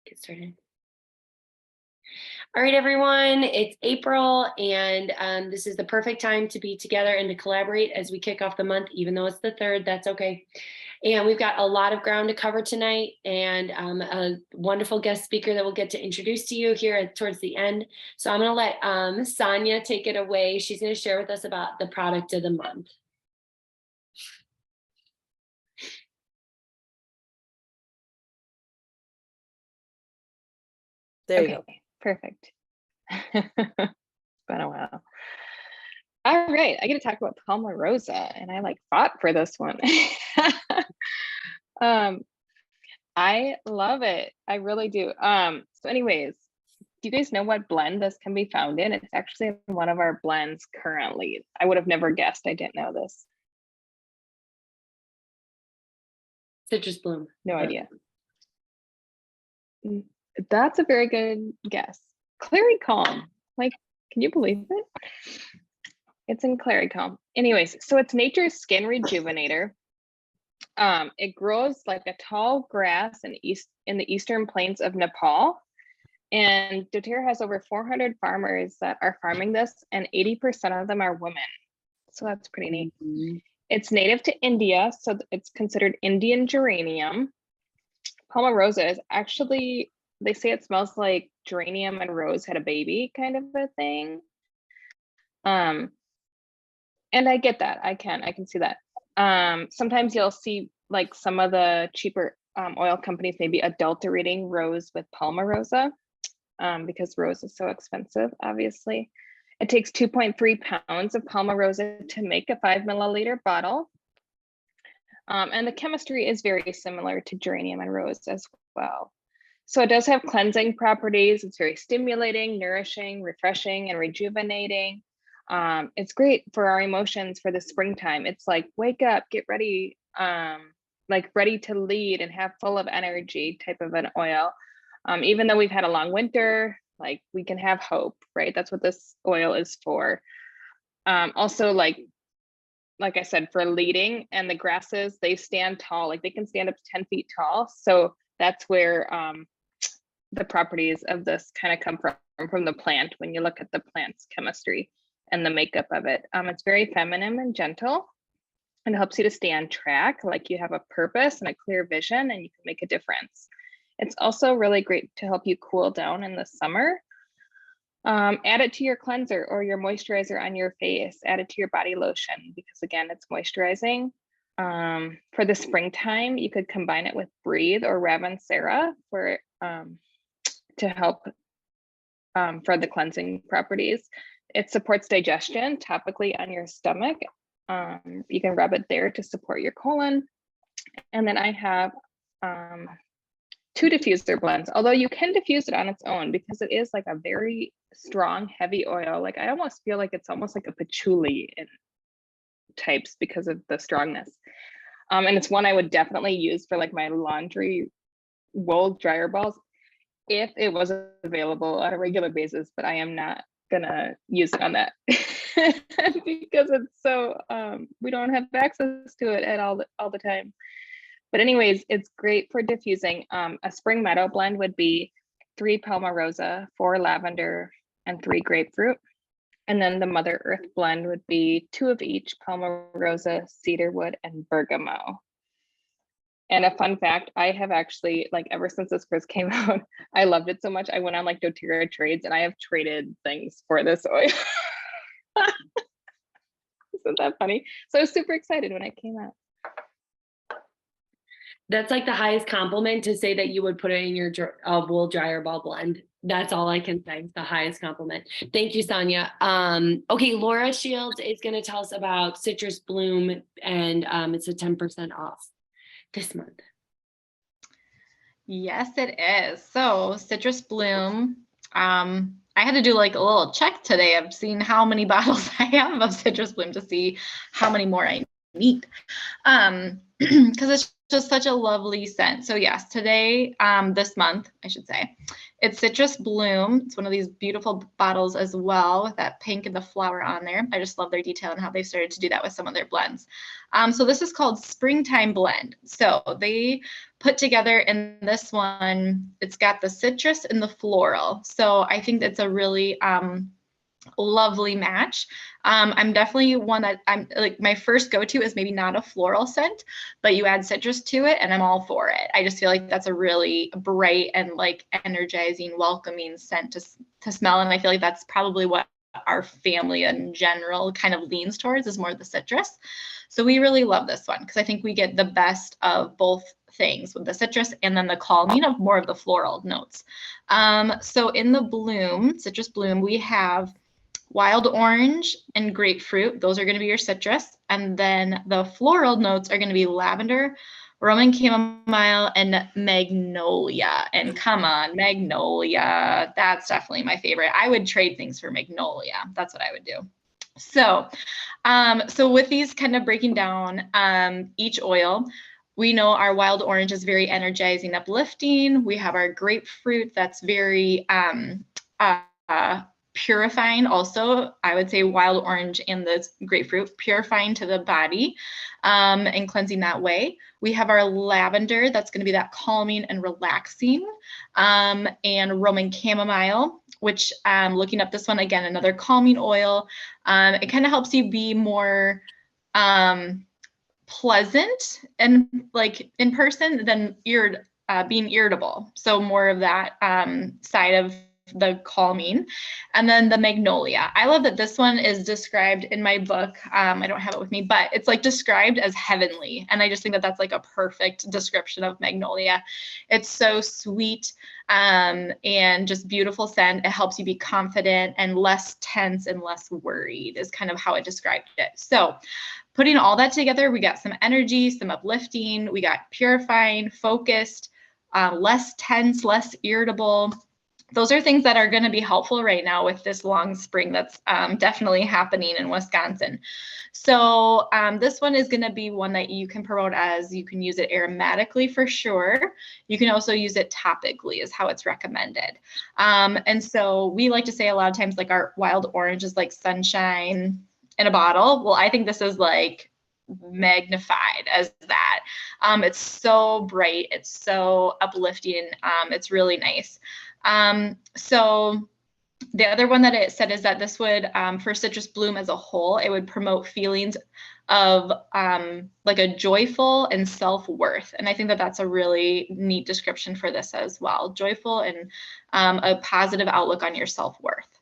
Get started. All right, everyone, it's April, and this is the perfect time to be together and to collaborate as we kick off the month, even though it's the 3rd, that's okay. And we've got a lot of ground to cover tonight, and a wonderful guest speaker that we'll get to introduce to you here towards the end. So I'm gonna let Sonia take it away. She's gonna share with us about the product of the month. There you go. Perfect. It's been a while. All right, I get to talk about Palmarosa, and I fought for this one. I love it. I really do. So anyways, do you guys know what blend this can be found in? It's actually in one of our blends currently. I would have never guessed. I didn't know this. Citrus Bloom. No idea. That's a very good guess. Clary Calm. Can you believe it? It's in Clary Calm. Anyways, so it's nature's skin rejuvenator. It grows like a tall grass in the eastern plains of Nepal. And doTERRA has over 400 farmers that are farming this, and 80% of them are women. So that's pretty neat. Mm-hmm. It's native to India, so it's considered Indian geranium. Palmarosa is actually, they say it smells like geranium and rose had a baby kind of a thing. And I get that. I can see that. Sometimes you'll see some of the cheaper oil companies maybe adulterating rose with Palmarosa because rose is so expensive, obviously. It takes 2.3 pounds of Palmarosa to make a 5 milliliter bottle. And the chemistry is very similar to geranium and rose as well. So it does have cleansing properties. It's very stimulating, nourishing, refreshing, and rejuvenating. It's great for our emotions for the springtime. It's like, wake up, get ready, ready to lead and have full of energy type of an oil. Even though we've had a long winter, we can have hope, right? That's what this oil is for. Also, like I said, for leading, and the grasses, they stand tall, they can stand up to 10 feet tall. So that's where the properties of this kind of come from the plant when you look at the plant's chemistry and the makeup of it. It's very feminine and gentle, and it helps you to stay on track, like you have a purpose and a clear vision, and you can make a difference. It's also really great to help you cool down in the summer. Add it to your cleanser or your moisturizer on your face. Add it to your body lotion because, again, it's moisturizing. For the springtime, you could combine it with Breathe or Ravensara to help for the cleansing properties. It supports digestion topically on your stomach. You can rub it there to support your colon. And then I have 2 diffuser blends, although you can diffuse it on its own because it is a very strong, heavy oil. I almost feel like it's almost like a patchouli in types because of the strongness. And it's one I would definitely use for my laundry wool dryer balls if it was available on a regular basis, but I am not gonna use it on that because it's so we don't have access to it at all the time. But anyways, it's great for diffusing. A spring meadow blend would be 3 Palmarosa, 4 lavender, and 3 grapefruit. And then the Mother Earth blend would be 2 of each, Palmarosa, cedarwood, and bergamot. And a fun fact, I have actually, ever since this first came out, I loved it so much. I went on doTERRA trades, and I have traded things for this oil. Isn't that funny? So I was super excited when it came out. That's the highest compliment, to say that you would put it in your wool dryer ball blend. That's all I can say. The highest compliment. Thank you, Sonia. Okay, Laura Shields is going to tell us about Citrus Bloom, and it's a 10% off this month. Yes, it is. So Citrus Bloom, I had to do a little check today of seeing how many bottles I have of Citrus Bloom to see how many more I need. Because it's just such a lovely scent. So yes, today, this month, I should say, it's Citrus Bloom. It's one of these beautiful bottles as well with that pink and the flower on there. I just love their detail and how they've started to do that with some of their blends. So this is called Springtime Blend. So they put together in this one, it's got the citrus and the floral. So I think that's a really lovely match. I'm definitely one that I'm like, my first go-to is maybe not a floral scent, but you add citrus to it and I'm all for it. I just feel like that's a really bright and like energizing, welcoming scent to smell. And I feel like that's probably what our family in general kind of leans towards, is more the citrus. So we really love this one because I think we get the best of both things with the citrus and then the calming of more of the floral notes. So in the bloom, Citrus Bloom, we have wild orange and grapefruit. Those are going to be your citrus. And then the floral notes are going to be lavender, Roman chamomile, and magnolia. And come on, magnolia. That's definitely my favorite. I would trade things for magnolia. That's what I would do. So, so with these kind of breaking down each oil, we know our wild orange is very energizing, uplifting. We have our grapefruit that's very purifying. Also, I would say wild orange and the grapefruit purifying to the body and cleansing that way. We have our lavender that's going to be that calming and relaxing, and Roman chamomile, which looking up this one again, another calming oil. It kind of helps you be more pleasant and like in person than being irritable. So more of that side of the calming. And then the magnolia. I love that this one is described in my book. I don't have it with me, but it's like described as heavenly. And I just think that that's like a perfect description of magnolia. It's so sweet and just beautiful scent. It helps you be confident and less tense and less worried is kind of how it described it. So putting all that together, we got some energy, some uplifting, we got purifying, focused, less tense, less irritable. Those are things that are going to be helpful right now with this long spring that's definitely happening in Wisconsin. So this one is going to be one that you can promote as you can use it aromatically for sure. You can also use it topically is how it's recommended. And so we like to say a lot of times like our wild orange is like sunshine in a bottle. Well, I think this is like magnified as that. It's so bright. It's so uplifting. It's really nice. So the other one that it said is that this would, for Citrus Bloom as a whole, it would promote feelings of like a joyful and self-worth. And I think that that's a really neat description for this as well. Joyful and a positive outlook on your self-worth.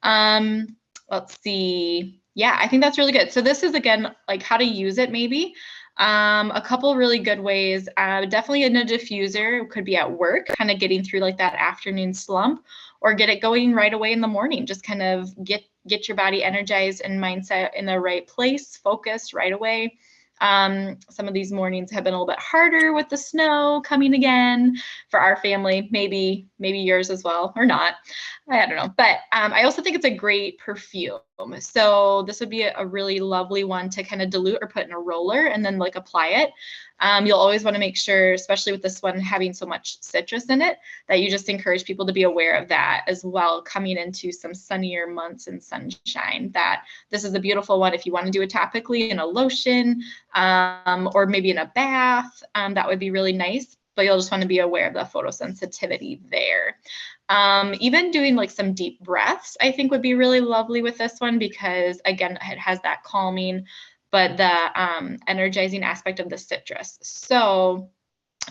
Let's see. Yeah, I think that's really good. So this is, again, like how to use it maybe. A couple really good ways, definitely in a diffuser, could be at work, kind of getting through like that afternoon slump, or get it going right away in the morning. Just kind of get your body energized and mindset in the right place, focused right away. Some of these mornings have been a little bit harder with the snow coming again for our family, maybe yours as well, or not. I don't know. But I also think it's a great perfume. So this would be a really lovely one to kind of dilute or put in a roller and then like apply it. You'll always want to make sure, especially with this one having so much citrus in it, that you just encourage people to be aware of that as well, coming into some sunnier months and sunshine, that this is a beautiful one if you want to do it topically in a lotion or maybe in a bath. That would be really nice, but you'll just want to be aware of the photosensitivity there. Even doing like some deep breaths, I think would be really lovely with this one because, again, it has that calming, but the energizing aspect of the citrus. So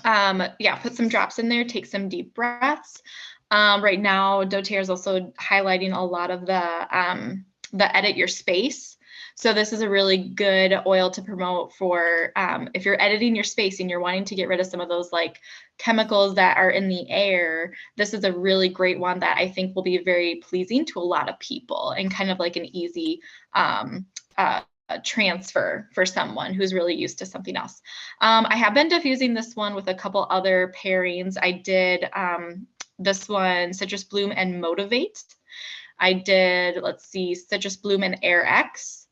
yeah, put some drops in there, take some deep breaths. Right now, doTERRA is also highlighting a lot of the edit your space. So this is a really good oil to promote for if you're editing your space and you're wanting to get rid of some of those like chemicals that are in the air. This is a really great one that I think will be very pleasing to a lot of people and kind of like an easy transfer for someone who's really used to something else. I have been diffusing this one with a couple other pairings. I did this one, Citrus Bloom and Motivate. I did, let's see, Citrus Bloom and Air X.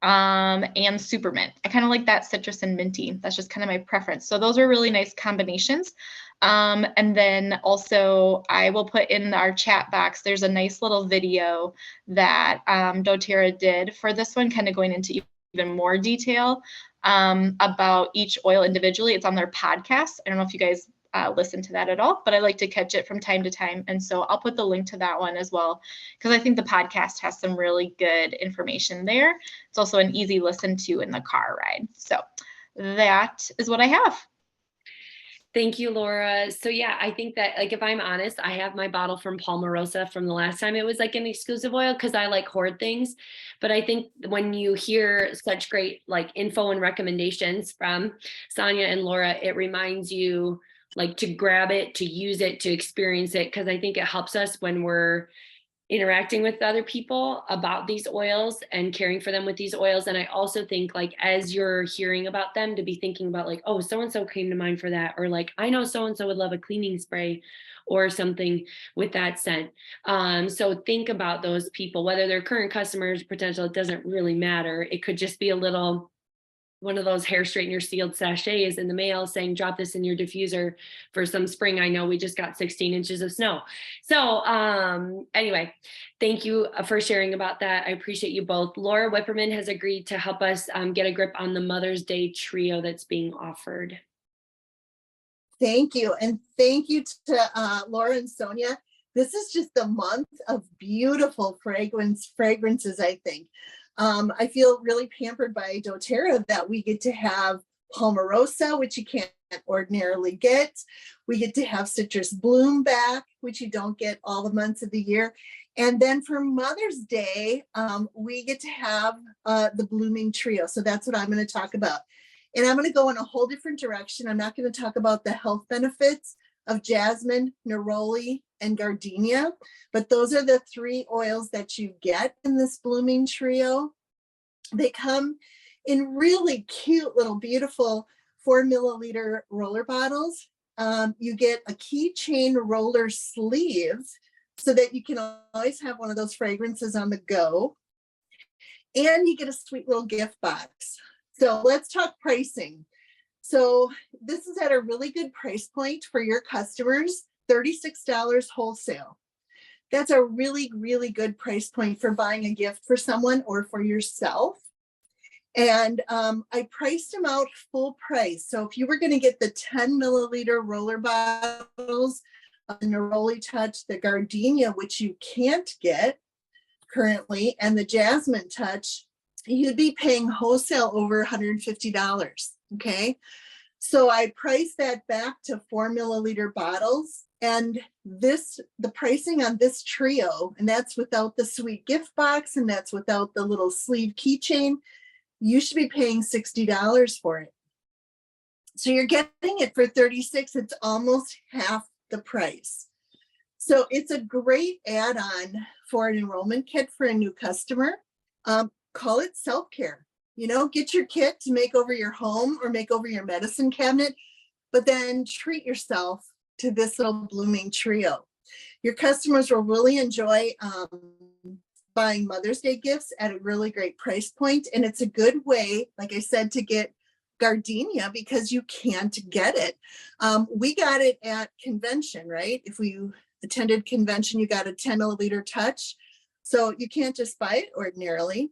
and Supermint. I kind of like that citrus and minty. That's just kind of my preference. So those are really nice combinations. And then also I will put in our chat box, there's a nice little video that doTERRA did for this one, kind of going into even more detail about each oil individually. It's on their podcast. I don't know if you guys listen to that at all, but I like to catch it from time to time. And so I'll put the link to that one as well, because I think the podcast has some really good information there. It's also an easy listen to in the car ride. So that is what I have. Thank you, Laura. So yeah, I think that, like, if I'm honest, I have my bottle from Palmarosa from the last time it was like an exclusive oil, because I like hoard things. But I think when you hear such great like info and recommendations from Sonia and Laura, it reminds you like to grab it, to use it, to experience it, because I think it helps us when we're interacting with other people about these oils and caring for them with these oils. And I also think, like, as you're hearing about them, to be thinking about like, oh, so-and-so came to mind for that, or like, I know so-and-so would love a cleaning spray or something with that scent. So think about those people, whether they're current customers, potential, it doesn't really matter. It could just be a little, one of those hair straightener sealed sachets in the mail saying, drop this in your diffuser for some spring. I know we just got 16 inches of snow. So anyway, thank you for sharing about that. I appreciate you both. Laura Whipperman has agreed to help us get a grip on the Mother's Day trio that's being offered. Thank you. And thank you to Laura and Sonia. This is just a month of beautiful fragrances, I think. I feel really pampered by doTERRA that we get to have Palmarosa, which you can't ordinarily get. We get to have Citrus Bloom back, which you don't get all the months of the year. And then for Mother's Day, we get to have the Blooming Trio. So that's what I'm going to talk about. And I'm going to go in a whole different direction. I'm not going to talk about the health benefits of jasmine, neroli, and gardenia, but those are the 3 oils that you get in this Blooming Trio. They come in really cute little beautiful 4 milliliter roller bottles. You get a keychain roller sleeve so that you can always have one of those fragrances on the go. And you get a sweet little gift box. So let's talk pricing. So this is at a really good price point for your customers, $36 wholesale. That's a really, really good price point for buying a gift for someone or for yourself. And I priced them out full price. So if you were going to get the 10 milliliter roller bottles of the Neroli Touch, the Gardenia, which you can't get currently, and the Jasmine Touch, you'd be paying wholesale over $150. Okay. So I priced that back to 4 milliliter bottles, and the pricing on this trio, and that's without the sweet gift box, and that's without the little sleeve keychain, you should be paying $60 for it. So you're getting it for $36. It's almost half the price. So it's a great add-on for an enrollment kit for a new customer. Call it self-care. You know, get your kit to make over your home or make over your medicine cabinet, but then treat yourself to this little Blooming Trio. Your customers will really enjoy buying Mother's Day gifts at a really great price point. And it's a good way, like I said, to get Gardenia because you can't get it. We got it at convention, right? If you attended convention, you got a 10 milliliter touch. So you can't just buy it ordinarily.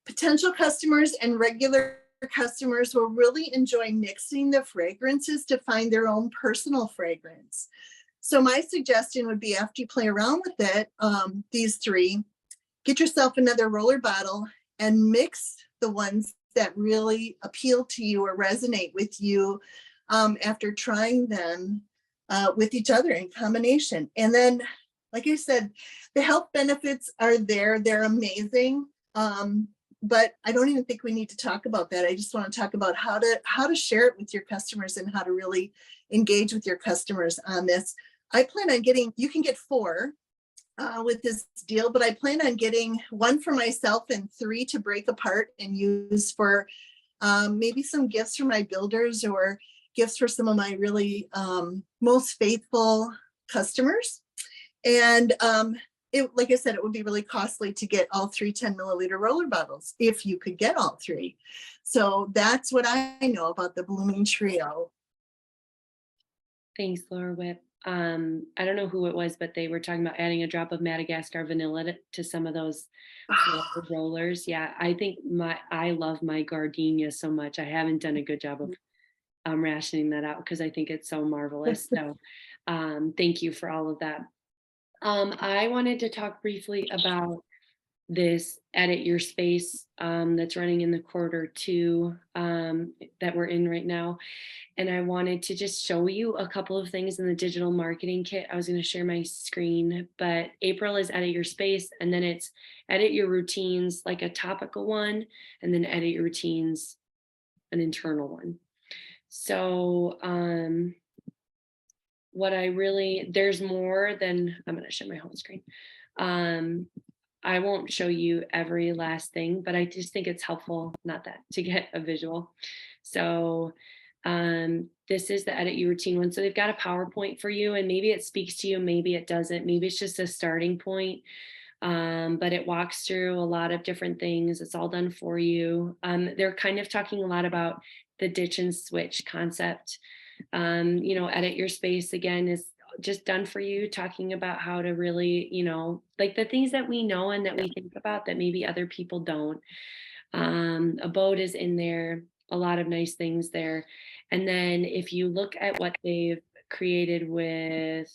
Potential customers and regular customers will really enjoy mixing the fragrances to find their own personal fragrance. So my suggestion would be, after you play around with it, these 3, get yourself another roller bottle and mix the ones that really appeal to you or resonate with you after trying them with each other in combination. And then, like I said, the health benefits are there. They're amazing. But I don't even think we need to talk about that. I just want to talk about how to share it with your customers and how to really engage with your customers on this. I plan on getting, you can get 4 with this deal, but I plan on getting 1 for myself and 3 to break apart and use for maybe some gifts for my builders or gifts for some of my really most faithful customers. And like I said, it would be really costly to get all 3 10-milliliter roller bottles if you could get all 3. So that's what I know about the Blooming Trio. Thanks, Laura Whip. I don't know who it was, but they were talking about adding a drop of Madagascar vanilla to some of those flavor rollers. Yeah, I think I love my gardenia so much. I haven't done a good job of rationing that out because I think it's so marvelous. So thank you for all of that. I wanted to talk briefly about this Edit Your Space that's running in the Q2 that we're in right now. And I wanted to just show you a couple of things in the digital marketing kit. I was going to share my screen, but April is Edit Your Space, and then it's Edit Your Routines, like a topical one, and then Edit Your Routines, an internal one. So there's more than, I'm going to share my home screen. I won't show you every last thing, but I just think it's helpful, to get a visual. So this is the Edit Your Routine one. So they've got a PowerPoint for you, and maybe it speaks to you, maybe it doesn't, maybe it's just a starting point. But it walks through a lot of different things. It's all done for you. They're kind of talking a lot about the ditch and switch concept. Edit Your Space again is just done for you, talking about how to really, like the things that we know and that we think about that maybe other people don't. A boat is in there, a lot of nice things there. And then if you look at what they've created with,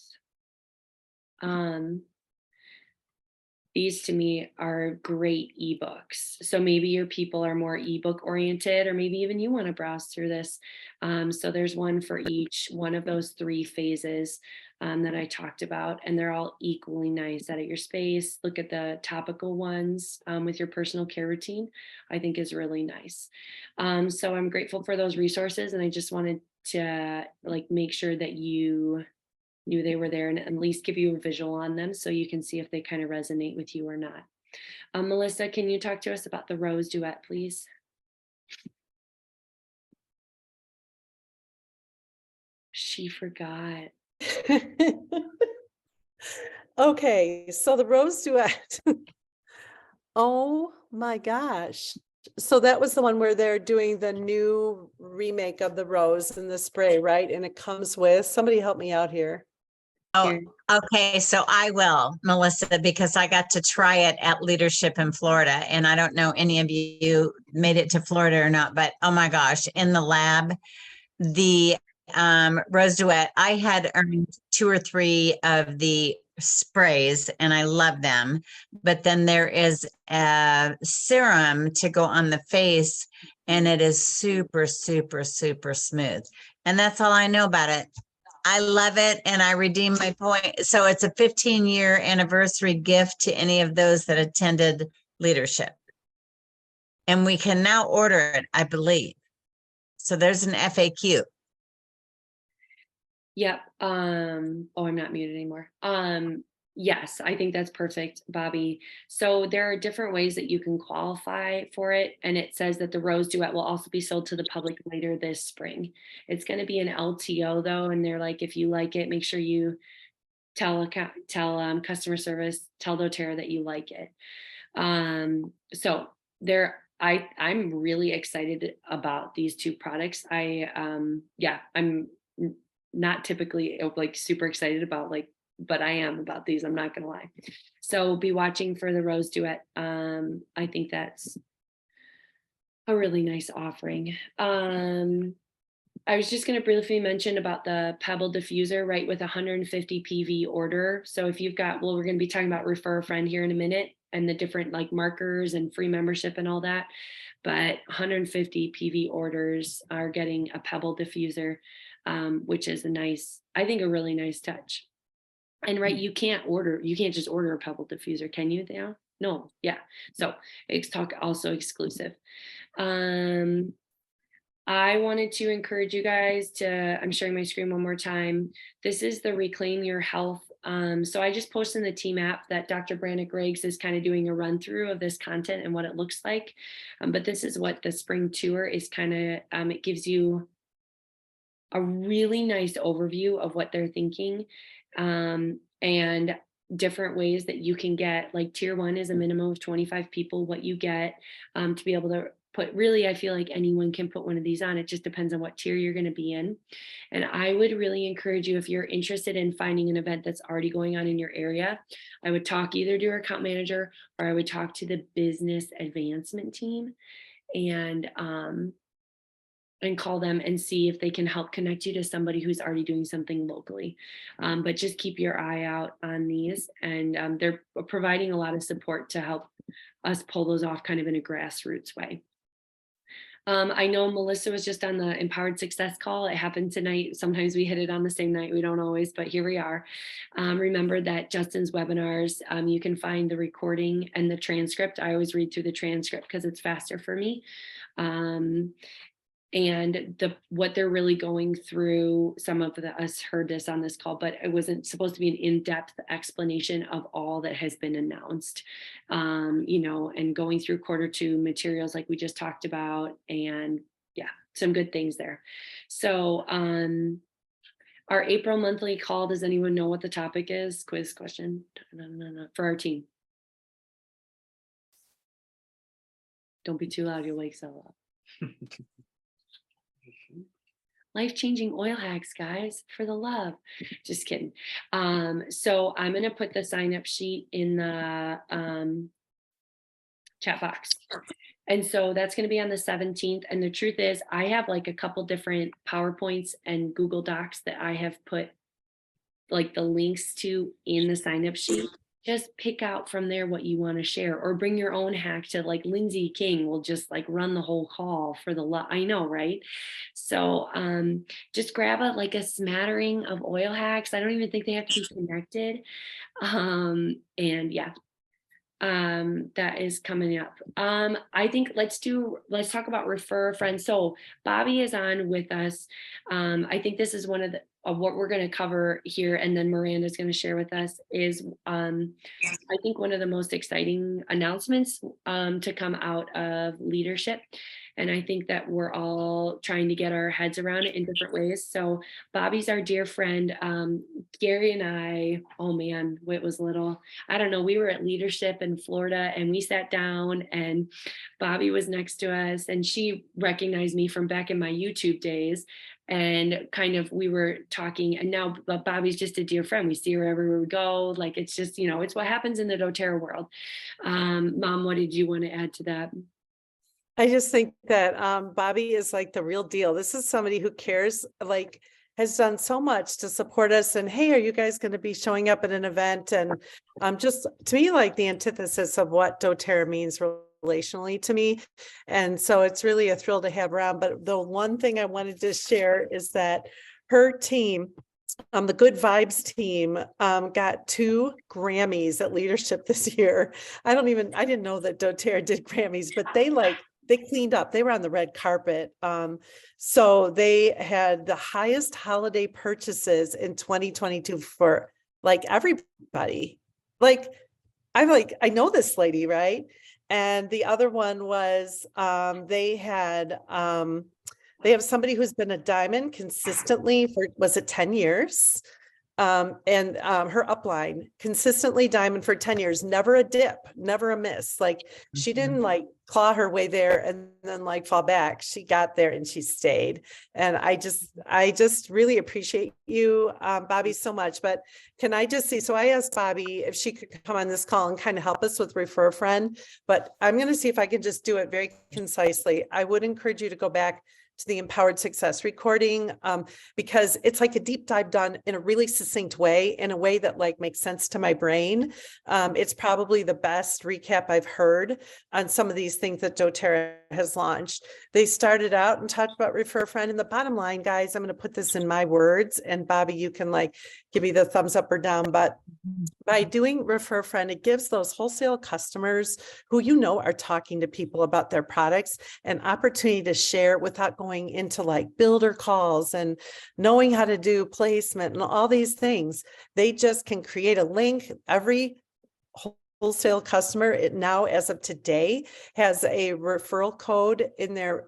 these to me are great ebooks. So maybe your people are more ebook oriented, or maybe even you want to browse through this. So there's one for each one of those 3 phases that I talked about, and they're all equally nice. Edit Your Space, look at the topical ones with your personal care routine, I think is really nice. So I'm grateful for those resources, and I just wanted to make sure that you knew they were there and at least give you a visual on them so you can see if they kind of resonate with you or not. Melissa, can you talk to us about the Rose Duet, please? She forgot. Okay, so the Rose Duet. Oh my gosh. So that was the one where they're doing the new remake of the rose and the spray, right? And it comes with, somebody help me out here. Oh, Here. okay. So I will, Melissa, because I got to try it at Leadership in Florida. And I don't know any of you made it to Florida or not, but oh my gosh, in the lab, the Rose Duet, I had earned 2 or 3 of the sprays and I love them. But then there is a serum to go on the face and it is super, super, super smooth. And that's all I know about it. I love it and I redeem my point. So it's a 15-year anniversary gift to any of those that attended Leadership. And we can now order it, I believe. So there's an FAQ. Yep. Oh, I'm not muted anymore. Yes, I think that's perfect, Bobby. So there are different ways that you can qualify for it. And it says that the Rose Duet will also be sold to the public later this spring. It's going to be an LTO though. And they're like, if you like it, make sure you tell customer service, tell doTERRA that you like it. So I'm really excited about these 2 products. I'm not typically super excited about but I am about these, I'm not gonna lie. So be watching for the Rose Duet. I think that's a really nice offering. I was just going to briefly mention about the Pebble diffuser, right, with 150 PV order. So if you've got, we're going to be talking about refer a friend here in a minute and the different markers and free membership and all that. But 150 PV orders are getting a Pebble diffuser, which is I think a really nice touch. And right, you can't just order a Pebble diffuser, can you now? No, yeah. So it's also exclusive. I wanted to encourage you guys I'm sharing my screen one more time. This is the Reclaim Your Health. So I just posted in the team app that Dr. Brandon Griggs is kind of doing a run through of this content and what it looks like. But this is what the spring tour is kind of, it gives you a really nice overview of what they're thinking. And different ways that you can get, like tier 1 is a minimum of 25 people, what you get to be able to put, really, I feel like anyone can put one of these on. It just depends on what tier you're going to be in. And I would really encourage you, if you're interested in finding an event that's already going on in your area, I would talk either to your account manager or I would talk to the business advancement team and call them and see if they can help connect you to somebody who's already doing something locally. But just keep your eye out on these, and they're providing a lot of support to help us pull those off kind of in a grassroots way. I know Melissa was just on the Empowered Success call. It happened tonight. Sometimes we hit it on the same night. We don't always, but here we are. Remember that Justin's webinars, you can find the recording and the transcript. I always read through the transcript because it's faster for me. And what they're really going through, some of us heard this on this call, but it wasn't supposed to be an in-depth explanation of all that has been announced, and going through Q2 materials like we just talked about, and yeah, some good things there. So our April monthly call, does anyone know what the topic is? Quiz question for our team. Don't be too loud, you'll wake Stella up. Life-changing oil hacks, guys, for the love. Just kidding. So I'm going to put the sign-up sheet in the chat box. And so that's going to be on the 17th. And the truth is, I have like a couple different PowerPoints and Google Docs that I have put like the links to in the sign-up sheet. Just pick out from there what you want to share, or bring your own hack to, like Lindsay King will just like run the whole call for the love. I know, right? So just grab a smattering of oil hacks. I don't even think they have to be connected. And yeah, that is coming up. I think let's talk about refer a friend. So Bobby is on with us. I think this is one of what we're going to cover here, and then Miranda's going to share with us is I think one of the most exciting announcements to come out of leadership. And I think that we're all trying to get our heads around it in different ways. So Bobby's our dear friend. Gary and I, oh man, it was little, I don't know, we were at leadership in Florida and we sat down and Bobby was next to us and she recognized me from back in my YouTube days. And kind of we were talking, and now Bobby's just a dear friend. We see her everywhere we go. Like it's just, it's what happens in the doTERRA world. Mom, what did you want to add to that? I just think that Bobby is like the real deal. This is somebody who cares, like has done so much to support us. And hey, are you guys going to be showing up at an event? And just to me, like the antithesis of what doTERRA means relationally to me. And so it's really a thrill to have her on. But the one thing I wanted to share is that her team, the Good Vibes team, got 2 Grammys at leadership this year. I didn't know that doTERRA did Grammys, but they cleaned up. They were on the red carpet. So they had the highest holiday purchases in 2022 for like everybody. Like, I know this lady, right? And the other one was they have somebody who's been a diamond consistently for, was it 10 years? And her upline consistently diamond for 10 years, never a dip, never a miss. Like she didn't like claw her way there and then like fall back. She got there and she stayed. And I just really appreciate you, Bobby, so much. But can I just see, so I asked Bobby if she could come on this call and kind of help us with Refer a Friend, but I'm going to see if I can just do it very concisely. I would encourage you to go back to the Empowered Success recording, because it's like a deep dive done in a really succinct way, in a way that like makes sense to my brain. It's probably the best recap I've heard on some of these things that doTERRA has launched. They started out and talked about Refer a Friend, and the bottom line, guys, I'm going to put this in my words, and Bobby, you can like give me the thumbs up or down, but by doing Refer a Friend, it gives those wholesale customers who are talking to people about their products an opportunity to share without going into like builder calls and knowing how to do placement and all these things. They just can create a link. Every wholesale customer, it now, as of today, has a referral code in their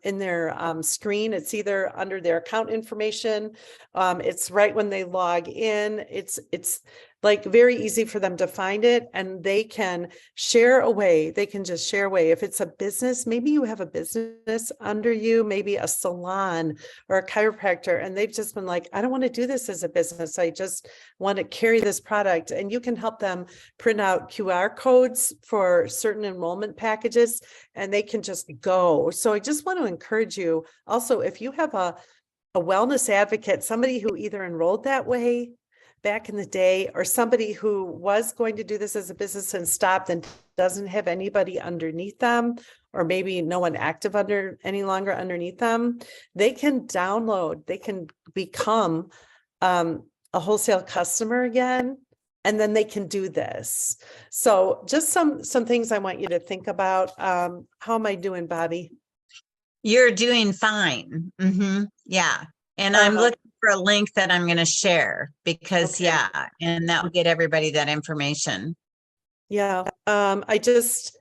screen. It's either under their account information. It's right when they log in. It's like very easy for them to find it, and they can share away. They can just share away. If it's a business, maybe you have a business under you, maybe a salon or a chiropractor, and they've just been like, I don't want to do this as a business. I just want to carry this product. And you can help them print out QR codes for certain enrollment packages, and they can just go. So I just want to encourage you also, if you have a wellness advocate, somebody who either enrolled that way back in the day, or somebody who was going to do this as a business and stopped and doesn't have anybody underneath them, or maybe no one active any longer underneath them, they can become a wholesale customer again, and then they can do this. So just some things I want you to think about. How am I doing, Bobby? You're doing fine. Yeah. And I'm looking for a link that I'm going to share because, Okay. yeah, and that will get everybody that information. Yeah. I just,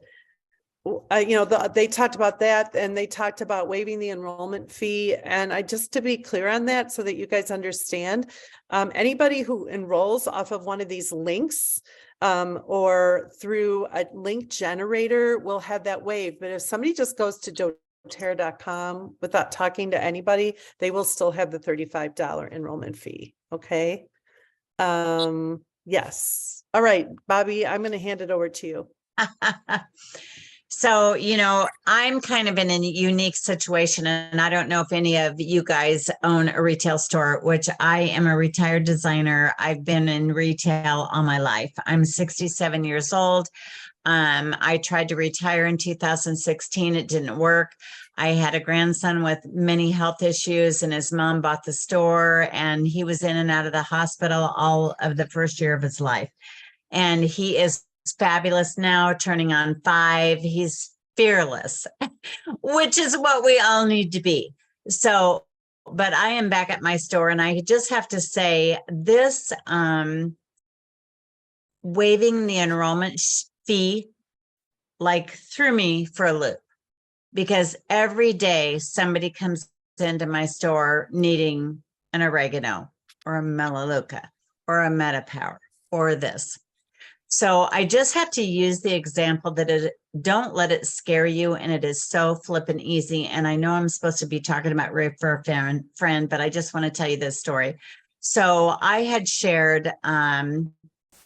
they talked about that, and they talked about waiving the enrollment fee. And to be clear on that so that you guys understand, anybody who enrolls off of one of these links or through a link generator will have that waived. But if somebody just goes to doterra.com without talking to anybody, they will still have the $35 enrollment fee. Okay. Yes. All right, Bobby, I'm going to hand it over to you. So, I'm kind of in a unique situation, and I don't know if any of you guys own a retail store, which I am a retired designer. I've been in retail all my life. I'm 67 years old. I tried to retire in 2016. It didn't work. I had a grandson with many health issues, and his mom bought the store, and he was in and out of the hospital all of the first year of his life. And he is fabulous now, turning on 5. He's fearless, which is what we all need to be. So, but I am back at my store, and I just have to say this, waiving the enrollment fee threw me for a loop, because every day somebody comes into my store needing an oregano or a melaleuca or a MetaPower or this. So I just have to use the example that don't let it scare you. And it is so flippin' easy. And I know I'm supposed to be talking about refer a friend, but I just want to tell you this story. So I had shared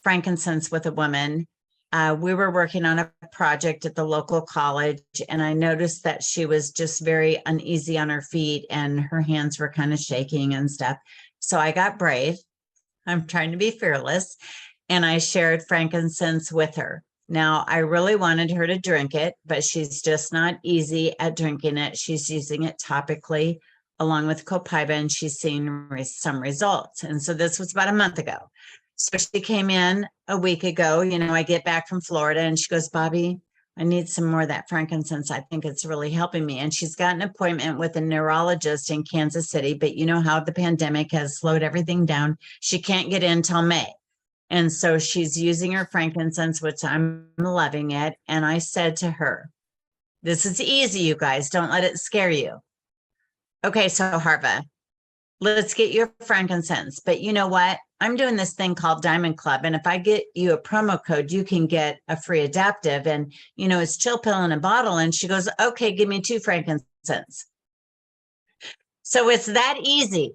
frankincense with a woman. We were working on a project at the local college, and I noticed that she was just very uneasy on her feet and her hands were kind of shaking and stuff. So I got brave. I'm trying to be fearless. And I shared frankincense with her. Now, I really wanted her to drink it, but she's just not easy at drinking it. She's using it topically along with Copaiba, and she's seeing some results. And so this was about a month ago. So she came in a week ago. I get back from Florida, and she goes, Bobby, I need some more of that frankincense. I think it's really helping me. And she's got an appointment with a neurologist in Kansas City, but you know how the pandemic has slowed everything down. She can't get in till May. And so she's using her frankincense, which I'm loving it. And I said to her, this is easy, you guys. Don't let it scare you. Okay, so Harva, let's get your frankincense. But you know what? I'm doing this thing called Diamond Club. And if I get you a promo code, you can get a free adaptive. And, it's chill pill in a bottle. And she goes, okay, give me 2 frankincense. So it's that easy.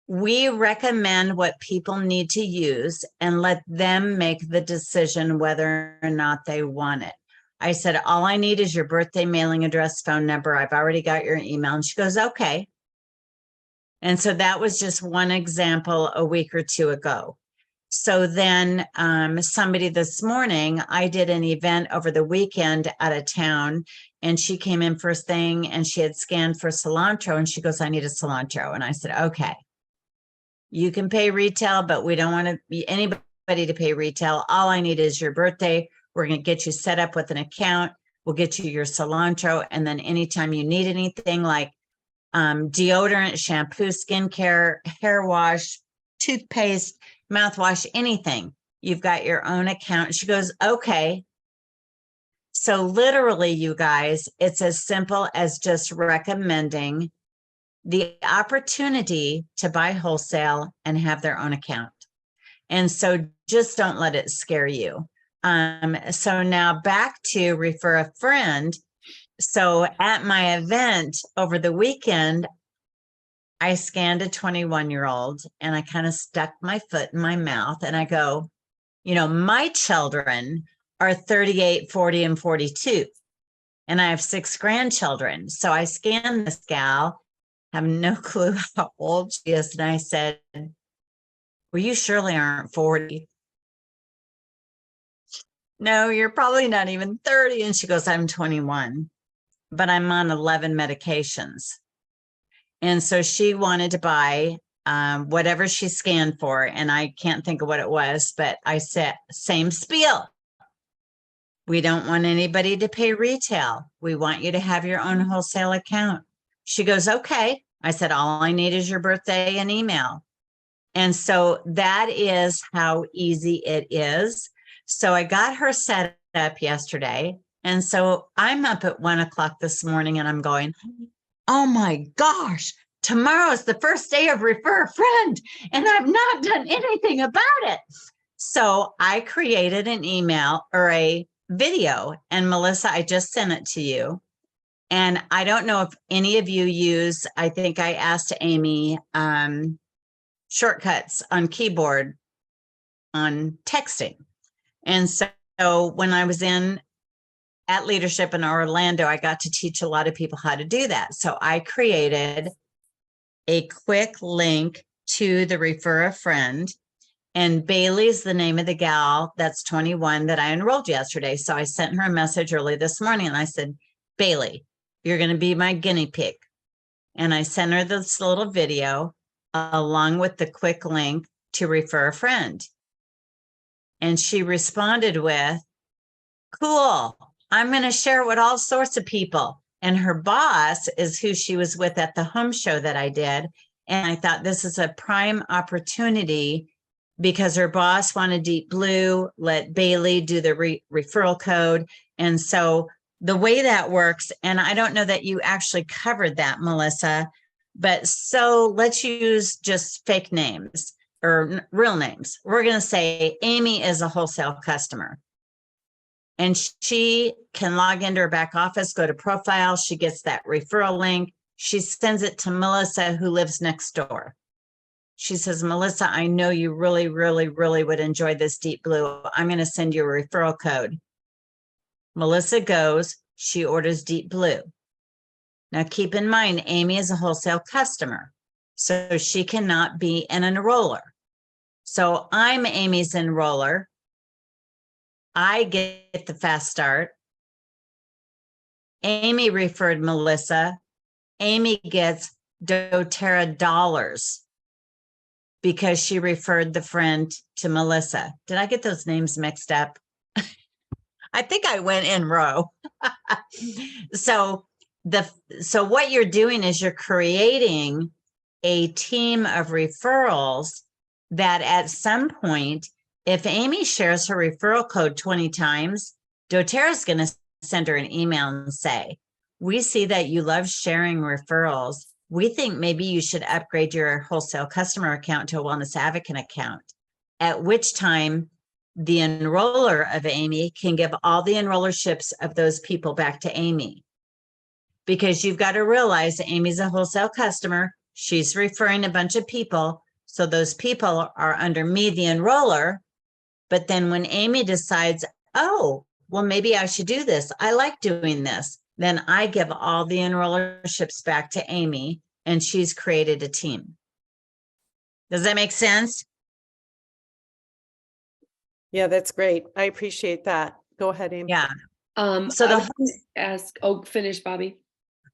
We recommend what people need to use and let them make the decision whether or not they want it. I said, all I need is your birthday, mailing address, phone number. I've already got your email. And she goes, okay. And so that was just one example a week or 2 ago. So then somebody this morning, I did an event over the weekend out of town, and she came in first thing and she had scanned for cilantro, and she goes, I need a cilantro. And I said, okay. You can pay retail, but we don't want to be anybody to pay retail. All I need is your birthday. We're going to get you set up with an account. We'll get you your cilantro. And then anytime you need anything like deodorant, shampoo, skincare, hair wash, toothpaste, mouthwash, anything, you've got your own account. She goes, okay. So literally, you guys, it's as simple as just recommending the opportunity to buy wholesale and have their own account. And so just don't let it scare you. So now back to refer a friend. So at my event over the weekend, I scanned a 21-year-old and I kind of stuck my foot in my mouth and I go, my children are 38, 40, and 42. And I have 6 grandchildren. So I scanned this gal, have no clue how old she is. And I said, well, you surely aren't 40. No, you're probably not even 30. And she goes, I'm 21, but I'm on 11 medications. And so she wanted to buy whatever she scanned for. And I can't think of what it was, but I said, same spiel. We don't want anybody to pay retail. We want you to have your own wholesale account. She goes, okay. I said, all I need is your birthday and email. And so that is how easy it is. So I got her set up yesterday. And so I'm up at 1 o'clock this morning and I'm going, oh my gosh, tomorrow is the first day of Refer a Friend and I've not done anything about it. So I created an email or a video, and Melissa, I just sent it to you. And I don't know if any of you use, I think I asked Amy, shortcuts on keyboard on texting. And so when I was at Leadership in Orlando, I got to teach a lot of people how to do that. So I created a quick link to the Refer a Friend. And Bailey's the name of the gal that's 21 that I enrolled yesterday. So I sent her a message early this morning and I said, Bailey, you're going to be my guinea pig. And I sent her this little video along with the quick link to Refer a Friend. And she responded with, cool, I'm going to share it with all sorts of people. And her boss is who she was with at the home show that I did. And I thought this is a prime opportunity because her boss wanted Deep Blue, let Bailey do the referral code. And so the way that works, and I don't know that you actually covered that, Melissa, but so let's use just fake names or real names. We're going to say Amy is a wholesale customer. And she can log into her back office, go to profile. She gets that referral link. She sends it to Melissa, who lives next door. She says, Melissa, I know you really, really, really would enjoy this Deep Blue. I'm going to send you a referral code. Melissa goes, she orders Deep Blue. Now keep in mind, Amy is a wholesale customer, so she cannot be an enroller. So I'm Amy's enroller. I get the fast start. Amy referred Melissa. Amy gets doTERRA dollars because she referred the friend to Melissa. Did I get those names mixed up? I think I went in row. So what you're doing is you're creating a team of referrals that at some point, if Amy shares her referral code 20 times, doTERRA is going to send her an email and say, we see that you love sharing referrals. We think maybe you should upgrade your wholesale customer account to a Wellness Advocate account, at which time the enroller of Amy can give all the enrollerships of those people back to Amy. Because you've got to realize Amy's a wholesale customer. She's referring a bunch of people. So those people are under me, the enroller. But then when Amy decides, oh, well, maybe I should do this. I like doing this. Then I give all the enrollerships back to Amy, and she's created a team. Does that make sense? Yeah, that's great. I appreciate that. Go ahead, Amy. Yeah. So finish, Bobby.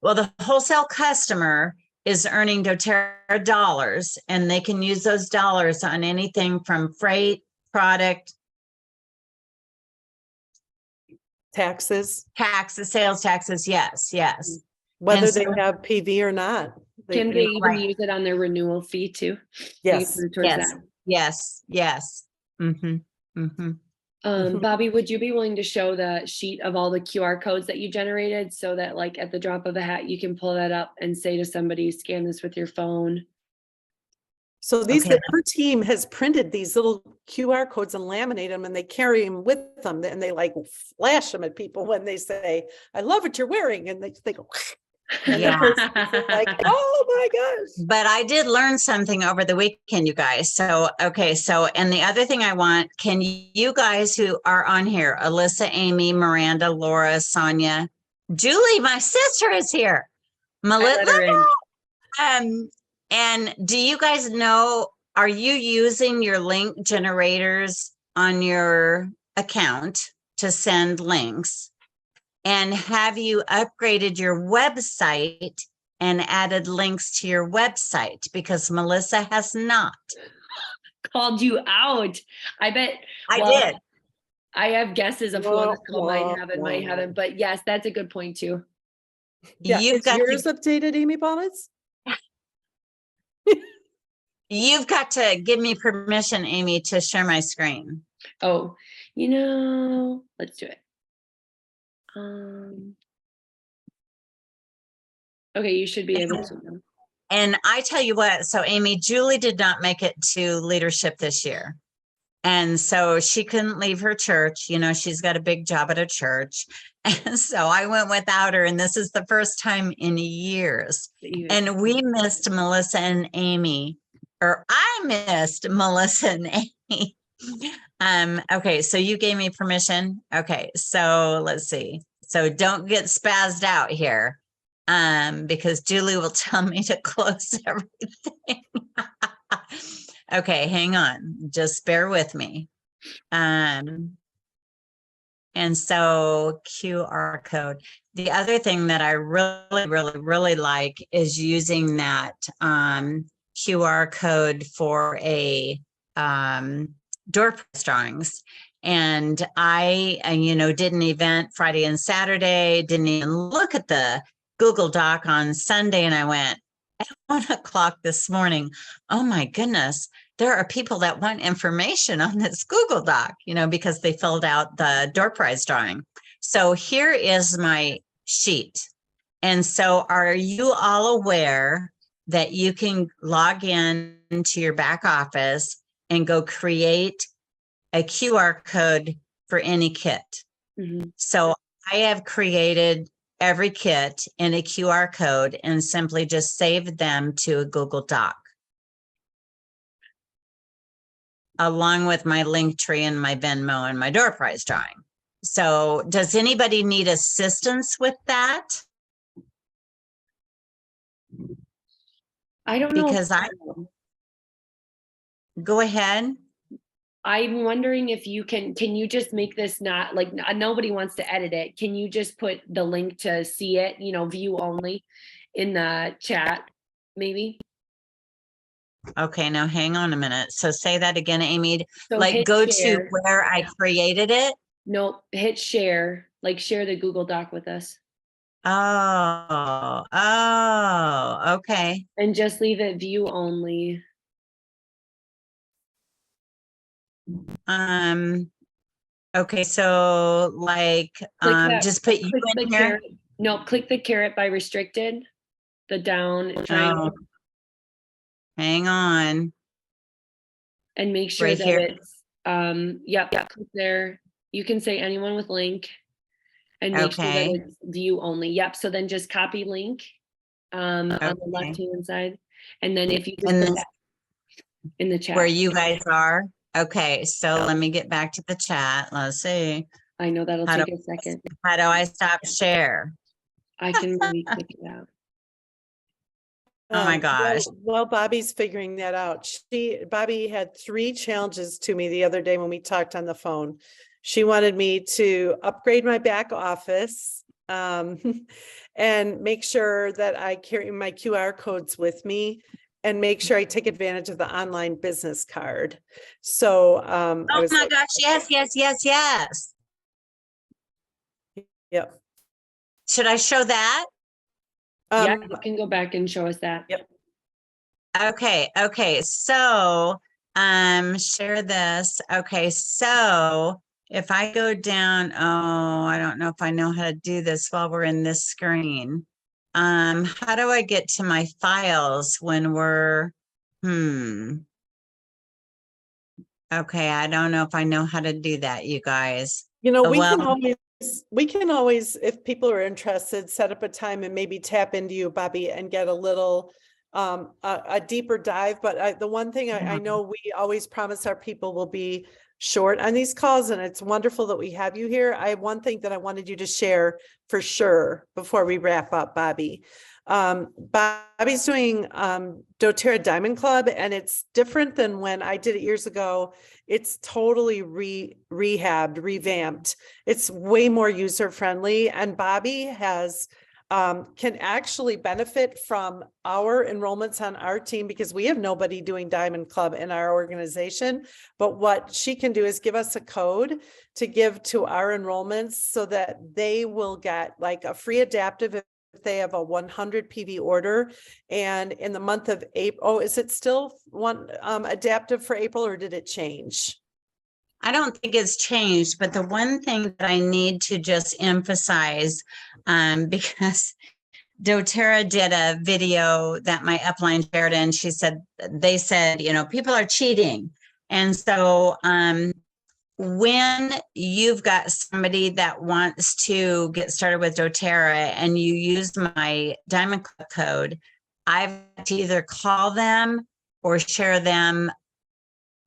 Well, the wholesale customer is earning doTERRA dollars, and they can use those dollars on anything from freight, product, Taxes, sales taxes. Yes. whether And they so- have PV or not. Can they even Right. use it on their renewal fee too? They Yes. use it towards Yes. that. Bobby, would you be willing to show the sheet of all the QR codes that you generated so that like at the drop of a hat, you can pull that up and say to somebody, scan this with your phone? So these, Okay. her team has printed these little QR codes and laminate them, and they carry them with them, and they like flash them at people when they say, I love what you're wearing, and they go, and the Yeah. person is like, oh my gosh. But I did learn something over the weekend, you guys. So, okay. So, and the other thing I want, can you guys who are on here, Alyssa, Amy, Miranda, Laura, Sonia, Julie, my sister is here. let her in. And do you guys know, are you using your link generators on your account to send links? And have you upgraded your website and added links to your website? Because Melissa has not. Called you out. I bet. I well, did. I have guesses of who on this call might Wah, have and might wah, haven't, but yes, that's a good point too. Yeah, You've is got yours to, updated, Amy Baumitz? you've got to give me permission, Amy, to share my screen. Oh, let's do it. Okay, you should be able to now. And I tell you what, so Amy, Julie did not make it to leadership this year. And so she couldn't leave her church. You know, she's got a big job at a church. And so I went without her. And this is the first time in years. And we missed Melissa and Amy, or I missed Melissa and Amy. Okay, so you gave me permission. Okay, so let's see. So don't get spazzed out here. Because Julie will tell me to close everything. Okay, hang on. Just bear with me. And so QR code. The other thing that I really like is using that QR code for a door prize drawings. And I, did an event Friday and Saturday, didn't even look at the Google Doc on Sunday. And I went at 1:00 this morning. Oh my goodness, there are people that want information on this Google Doc, because they filled out the door prize drawing. So here is my sheet. And so are you all aware that you can log in to your back office and go create a QR code for any kit? Mm-hmm. So I have created every kit in a QR code and simply just saved them to a Google Doc, along with my Linktree and my Venmo and my door prize drawing. So does anybody need assistance with that? I don't know. Because go ahead. I'm wondering if you can you just make this not like nobody wants to edit it. Can you just put the link to see it, view only in the chat, maybe? Okay, now hang on a minute. So say that again, Amy. So Like hit go share. to where I created it. Nope, hit share, like share the Google Doc with us. Oh, okay. And just leave it view only. Okay, so like, just put you Click in the here. carrot. No, click the carrot by restricted, the down triangle, Hang on. and make sure Right that here. it's, click there. You can say anyone with link and make sure that Okay. it's view only. Yep, so then just copy link on the Okay. left-hand side. And then if you just And put then that in the chat. where you guys are. Okay, so let me get back to the chat. Let's see. I know that'll How do- take a second. How do I stop share? I can maybe click it out. Oh my gosh. Well, Bobby's figuring that out. Bobby had 3 challenges to me the other day when we talked on the phone. She wanted me to upgrade my back office and make sure that I carry my QR codes with me and make sure I take advantage of the online business card. So I Oh was my like, gosh, yes. yep. Should I show that? Yeah, you can go back and show us that. Yep. Okay, so share this. Okay, so if I go down, I don't know if I know how to do this while we're in this screen. How do I get to my files when we're Okay, I don't know if I know how to do that, you guys. You know, Well, we can always, if people are interested, set up a time and maybe tap into you, Bobby, and get a little, a deeper dive. But the one thing I know we always promise our people will be short on these calls, and it's wonderful that we have you here. I have one thing that I wanted you to share for sure before we wrap up, Bobby. Bobby's doing doTERRA Diamond Club, and it's different than when I did it years ago. It's totally revamped. It's way more user friendly, and Bobby has can actually benefit from our enrollments on our team because we have nobody doing Diamond Club in our organization. But what she can do is give us a code to give to our enrollments so that they will get like a free adaptive if they have a 100 PV order. And in the month of April, is it still one adaptive for April, or did it change? I don't think it's changed, but the one thing that I need to just emphasize, because doTERRA did a video that my upline shared, and they said, you know, people are cheating. And so when you've got somebody that wants to get started with doTERRA and you use my Diamond Club code, I've to either call them or share them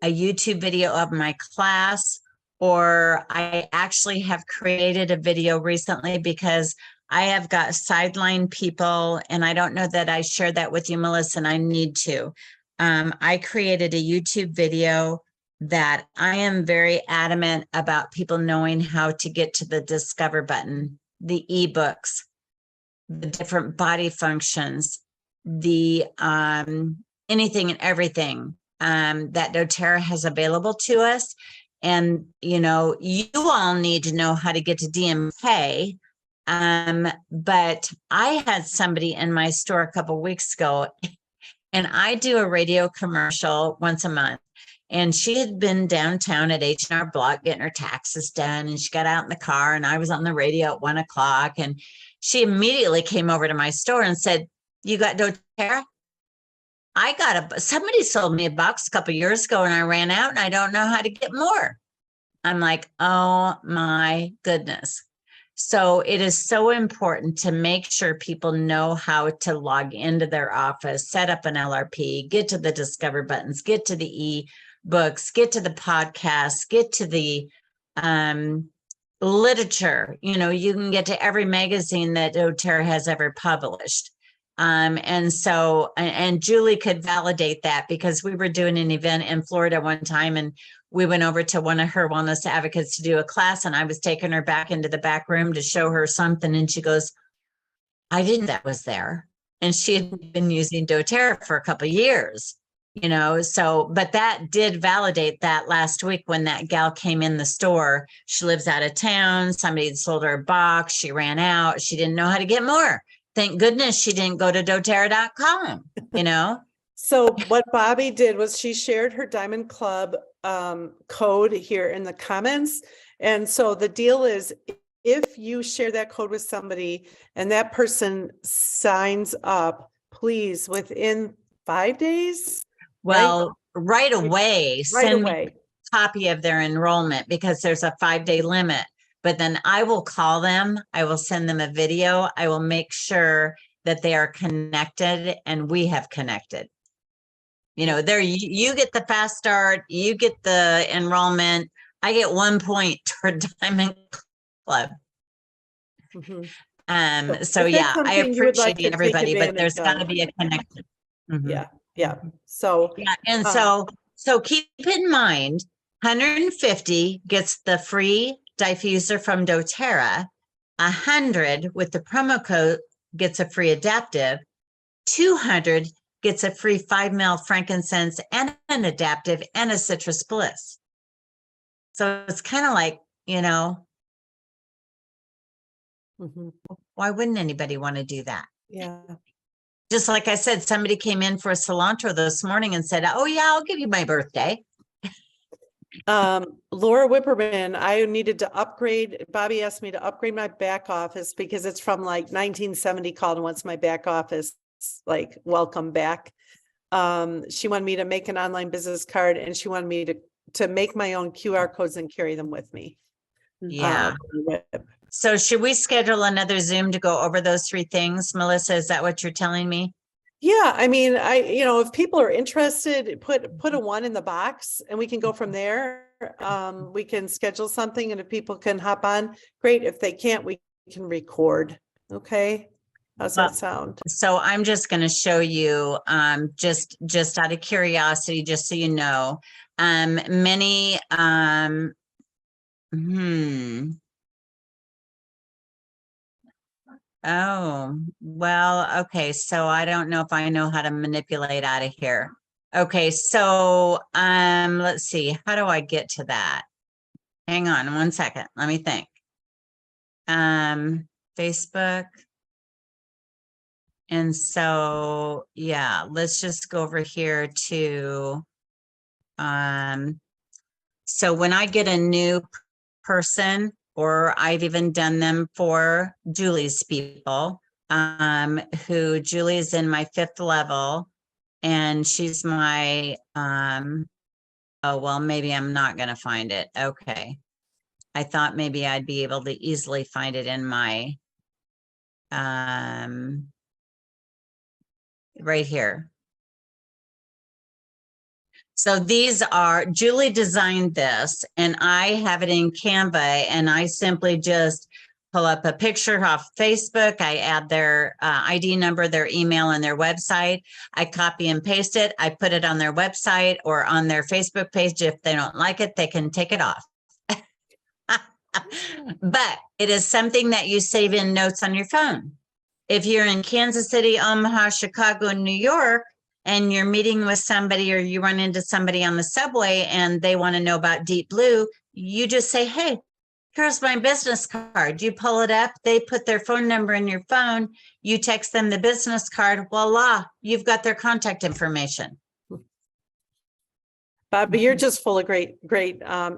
a YouTube video of my class, or I actually have created a video recently because I have got sideline people, and I don't know that I shared that with you, Melissa, and I need to. I created a YouTube video that I am very adamant about people knowing how to get to the discover button, the ebooks, the different body functions, the anything and everything that doTERRA has available to us. And, you know, you all need to know how to get to DMK. But I had somebody in my store a couple of weeks ago, and I do a radio commercial once a month. And she had been downtown at H&R Block getting her taxes done, and she got out in the car, and I was on the radio at 1 o'clock, and she immediately came over to my store and said, "You got doTERRA?" Somebody sold me a box a couple of years ago and I ran out and I don't know how to get more. I'm like, oh my goodness. So it is so important to make sure people know how to log into their office, set up an LRP, get to the discover buttons, get to the e-books, get to the podcasts, get to the literature. You know, you can get to every magazine that doTERRA has ever published. And Julie could validate that because we were doing an event in Florida one time, and we went over to one of her wellness advocates to do a class, and I was taking her back into the back room to show her something. And she goes, "I didn't know that was there." And she had been using doTERRA for a couple of years, you know, but that did validate that last week when that gal came in the store. She lives out of town. Somebody had sold her a box. She ran out. She didn't know how to get more. Thank goodness she didn't go to doTERRA.com, you know? So what Bobby did was she shared her Diamond Club code here in the comments. And so the deal is, if you share that code with somebody and that person signs up, please, within 5 days. Well, right away, Right send me away. a copy of their enrollment because there's a 5-day limit. But then I will call them, I will send them a video, I will make sure that they are connected and we have connected. You know, you get the fast start, you get the enrollment, I get 1 point toward Diamond Club. Mhm. So if that's yeah, I something you would like appreciate to take everybody, but there's advantage got to of. be a connection. Mhm. Yeah, yeah. So Yeah, and Uh, so keep in mind, 150 gets the free diffuser from doTERRA, 100 with the promo code gets a free adaptive, 200 gets a free 5 ml frankincense and an adaptive and a citrus bliss. So it's kind of like, you know, mhm, why wouldn't anybody want to do that? yeah. Just like I said, somebody came in for a cilantro this morning and said, "Oh yeah, I'll give you my birthday." Laura Whipperman, I needed to upgrade. Bobby asked me to upgrade my back office because it's from like 1970 called and wants my back office like welcome back. She wanted me to make an online business card, and she wanted me to make my own QR codes and carry them with me. Yeah. on the web. So should we schedule another Zoom to go over those 3 things? Melissa, is that what you're telling me? Yeah, I mean, if people are interested, put a 1 in the box and we can go from there. We can schedule something, and if people can hop on, great. If they can't, we can record. Okay. How's Well, that sound? So I'm just going to show you, just out of curiosity, just so you know, many, Oh, well, okay. So I don't know if I know how to manipulate out of here. Okay. So, let's see. How do I get to that? Hang on 1 second. Let me think. Facebook. And so, yeah, let's just go over here to, so when I get a new person, or I've even done them for Julie's people, who Julie is in my 5th level, and she's my, oh, well, maybe I'm not going to find it. Okay. I thought maybe I'd be able to easily find it in my, right here. So these are, Julie designed this, and I have it in Canva, and I simply just pull up a picture off Facebook. I add their ID number, their email, and their website. I copy and paste it. I put it on their website or on their Facebook page. If they don't like it, they can take it off. But it is something that you save in notes on your phone. If you're in Kansas City, Omaha, Chicago, and New York, and you're meeting with somebody, or you run into somebody on the subway and they want to know about Deep Blue, you just say, hey, here's my business card. You pull it up, they put their phone number in your phone, you text them the business card, voila, you've got their contact information. Bobby, you're just full of great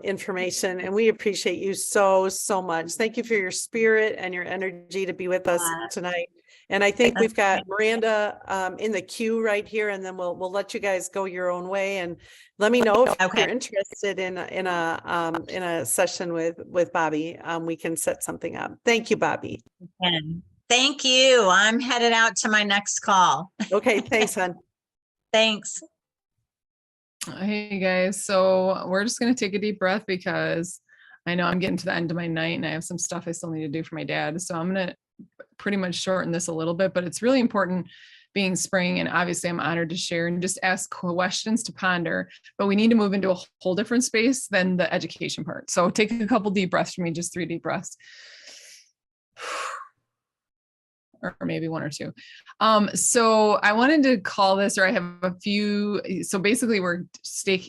information, and we appreciate you so much. Thank you for your spirit and your energy to be with us tonight. And I think we've got Miranda in the queue right here, and then we'll let you guys go your own way. And let me know if you're interested in a session with Bobby. We can set something up. Thank you, Bobby. And thank you. I'm headed out to my next call. Okay, thanks, hon. Thanks. Hey guys, so we're just going to take a deep breath because I know I'm getting to the end of my night and I have some stuff I still need to do for my dad. So I'm going to pretty much shorten this a little bit, but it's really important being spring. And obviously I'm honored to share and just ask questions to ponder, but we need to move into a whole different space than the education part. So take a couple deep breaths for me, just 3 deep breaths. Or maybe 1 or 2. So I wanted to call this, or I have a few. So basically we're